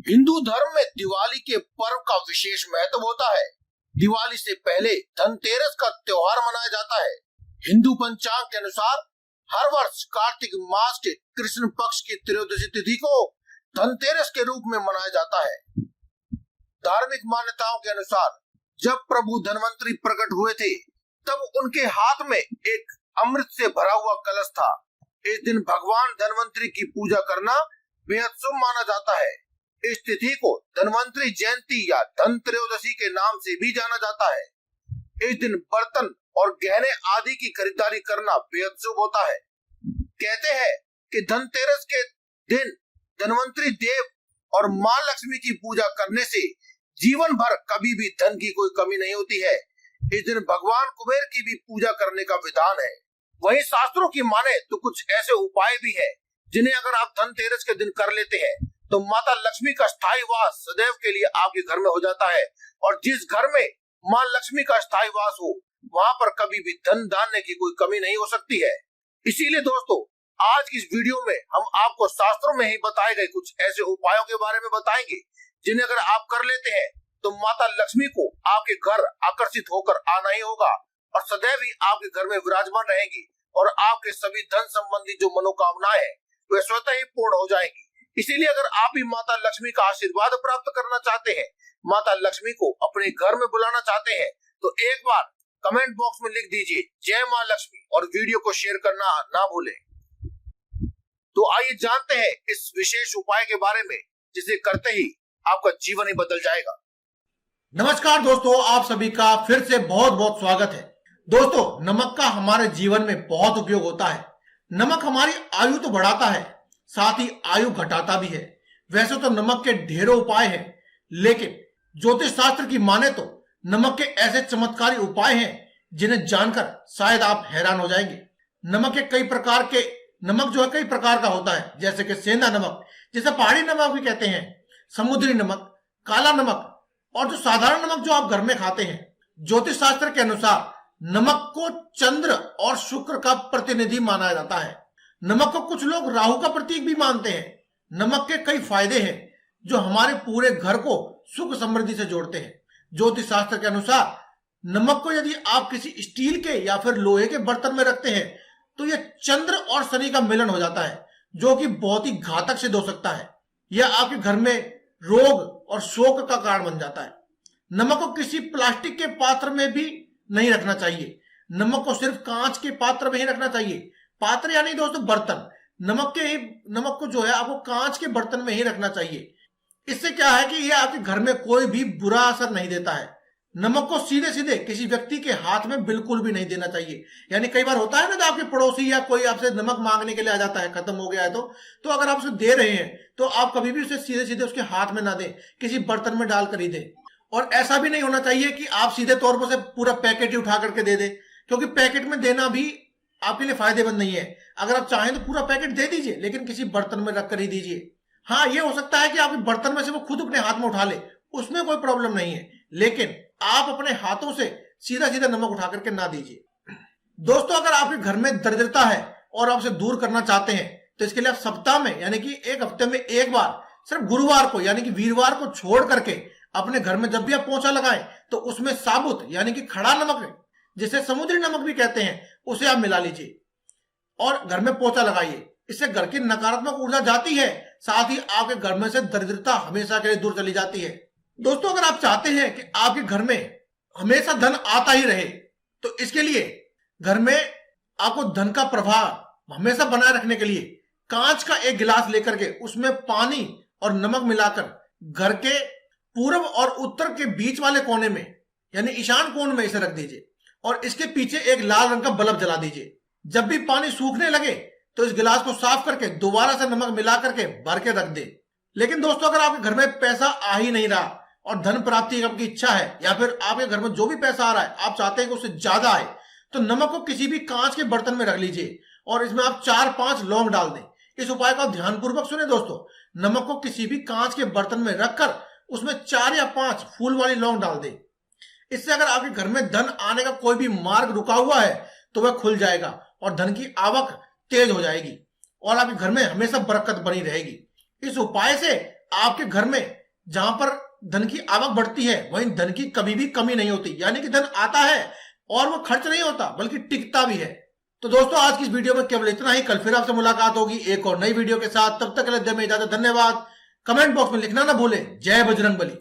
हिंदू धर्म में दिवाली के पर्व का विशेष महत्व होता है। दिवाली से पहले धनतेरस का त्योहार मनाया जाता है। हिंदू पंचांग के अनुसार हर वर्ष कार्तिक मास के कृष्ण पक्ष की त्रयोदशी तिथि को धनतेरस के रूप में मनाया जाता है। धार्मिक मान्यताओं के अनुसार जब प्रभु धनवंतरी प्रकट हुए थे तब उनके हाथ में एक अमृत से भरा हुआ कलश था। इस दिन भगवान धनवंतरी की पूजा करना बेहद शुभ माना जाता है। इस तिथि को धनवंतरी जयंती या धन त्रयोदशी के नाम से भी जाना जाता है। इस दिन बर्तन और गहने आदि की खरीदारी करना बेहद शुभ होता है। कहते हैं कि धनतेरस के दिन धनवंतरी देव और मां लक्ष्मी की पूजा करने से जीवन भर कभी भी धन की कोई कमी नहीं होती है। इस दिन भगवान कुबेर की भी पूजा करने का विधान है। वहीं शास्त्रों की माने तो कुछ ऐसे उपाय भी है जिन्हें अगर आप धनतेरस के दिन कर लेते हैं तो माता लक्ष्मी का स्थायी वास सदैव के लिए आपके घर में हो जाता है। और जिस घर में मां लक्ष्मी का स्थायी वास हो वहां पर कभी भी धन धान्य की कोई कमी नहीं हो सकती है। इसीलिए दोस्तों आज की इस वीडियो में हम आपको शास्त्रों में ही बताए गए कुछ ऐसे उपायों के बारे में बताएंगे जिन्हें अगर आप कर लेते हैं तो माता लक्ष्मी को आपके घर आकर्षित होकर आना ही होगा और सदैव ही आपके घर में विराजमान रहेगी और आपके सभी धन संबंधी जो मनोकामनाएं हैं वे स्वतः ही पूर्ण हो जाएंगी। इसीलिए अगर आप भी माता लक्ष्मी का आशीर्वाद प्राप्त करना चाहते हैं, माता लक्ष्मी को अपने घर में बुलाना चाहते हैं तो एक बार कमेंट बॉक्स में लिख दीजिए जय मां लक्ष्मी और वीडियो को शेयर करना ना भूलें। तो आइए जानते हैं इस विशेष उपाय के बारे में जिसे करते ही आपका जीवन ही बदल जाएगा। नमस्कार दोस्तों, आप सभी का फिर से बहुत बहुत स्वागत है। दोस्तों नमक का हमारे जीवन में बहुत उपयोग होता है। नमक हमारी आयु तो बढ़ाता है, साथ ही आयु घटाता भी है। वैसे तो नमक के ढेरों उपाय हैं, लेकिन ज्योतिष शास्त्र की माने तो नमक के ऐसे चमत्कारी उपाय हैं जिन्हें जानकर शायद आप हैरान हो जाएंगे। नमक कई प्रकार का होता है, जैसे कि सेंधा नमक जिसे पहाड़ी नमक भी कहते हैं, समुद्री नमक, काला नमक और जो साधारण नमक जो आप घर में खाते हैं। ज्योतिष शास्त्र के अनुसार नमक को चंद्र और शुक्र का प्रतिनिधि माना जाता है। नमक को कुछ लोग राहु का प्रतीक भी मानते हैं। नमक के कई फायदे हैं जो हमारे पूरे घर को सुख समृद्धि से जोड़ते हैं। ज्योतिष शास्त्र के अनुसार नमक को यदि आप किसी स्टील के या फिर लोहे के बर्तन में रखते हैं तो यह चंद्र और शनि का मिलन हो जाता है, जो कि बहुत ही घातक सिद्ध हो सकता है। यह आपके घर में रोग और शोक का कारण बन जाता है। नमक को किसी प्लास्टिक के पात्र में भी नहीं रखना चाहिए। नमक को सिर्फ कांच के पात्र में ही रखना चाहिए। पात्र यानी दोस्तों बर्तन। नमक को जो है आपको कांच के बर्तन में ही रखना चाहिए। इससे क्या है कि यह आपके घर में कोई भी बुरा असर नहीं देता है। नमक को सीधे सीधे किसी व्यक्ति के हाथ में बिल्कुल भी नहीं देना चाहिए। यानी कई बार होता है ना, तो आपके पड़ोसी या कोई आपसे नमक मांगने के लिए आ जाता है, खत्म हो गया है तो अगर आप उसे दे रहे हैं तो आप कभी भी उसे सीधे सीधे उसके हाथ में ना दें, किसी बर्तन में डालकर ही दें। और ऐसा भी नहीं होना चाहिए कि आप सीधे तौर पर से पूरा पैकेट ही उठा करके दे दें, क्योंकि पैकेट में देना भी आपके लिए फायदेमंद नहीं है। अगर आप चाहें तो पूरा पैकेट दे दीजिए, लेकिन किसी बर्तन में रखकर ही दीजिए। हाँ, ये हो सकता है कि आपके बर्तन में से वो खुद अपने हाथ में उठा ले, उसमें कोई प्रॉब्लम नहीं है, लेकिन आप अपने हाथों से सीधा सीधा नमक उठा करके ना दीजिए। दोस्तों अगर आपके घर में दरिद्रता है और आप उसे दूर करना चाहते हैं तो इसके लिए आप सप्ताह में यानी कि एक हफ्ते में एक बार सिर्फ गुरुवार को यानी कि वीरवार को छोड़ करके अपने घर में जब भी आप पोंछा लगाएं तो उसमें साबुत यानी कि खड़ा नमक, जिसे समुद्री नमक भी कहते हैं, उसे आप मिला लीजिए और घर में पोंछा लगाइए। इससे घर की नकारात्मक ऊर्जा जाती है, साथ ही आपके घर में से दरिद्रता हमेशा के लिए दूर चली जाती है। दोस्तों अगर आप चाहते हैं कि आपके घर में हमेशा धन आता ही रहे तो इसके लिए घर में आपको धन का प्रवाह हमेशा बनाए रखने के लिए कांच का एक गिलास लेकर के उसमें पानी और नमक मिलाकर घर के पूर्व और उत्तर के बीच वाले कोने में यानी ईशान कोण में इसे रख दीजिए और इसके पीछे एक लाल रंग का बल्ब जला दीजिए। जब भी पानी सूखने लगे तो इस गिलास को साफ करके दोबारा से नमक मिला करके भर के रख दे। लेकिन दोस्तों अगर आपके घर में पैसा आ ही नहीं रहा और धन प्राप्ति की इच्छा है या फिर आपके घर में जो भी पैसा आ रहा है आप चाहते हैं कि उससे ज्यादा आए, तो नमक को किसी भी कांच के बर्तन में रख लीजिए और इसमें आप 4-5 लौंग डाल दें। इस उपाय को ध्यानपूर्वक सुने दोस्तों। नमक को किसी भी कांच के बर्तन में रखकर उसमें 4 या 5 फूल वाली लौंग डाल दें। इससे अगर आपके घर में धन आने का कोई भी मार्ग रुका हुआ है तो वह खुल जाएगा और धन की आवक तेज हो जाएगी और आपके घर में हमेशा बरकत बनी रहेगी। इस उपाय से आपके घर में जहां पर धन की आवक बढ़ती है वहीं धन की कभी भी कमी नहीं होती, यानी कि धन आता है और वो खर्च नहीं होता बल्कि टिकता भी है। तो दोस्तों आज की इस वीडियो में केवल इतना ही। कल फिर आपसे मुलाकात होगी एक और नई वीडियो के साथ। तब तक के लिए दे में इजाजत। धन्यवाद। कमेंट बॉक्स में लिखना ना भूलें, जय बजरंगबली।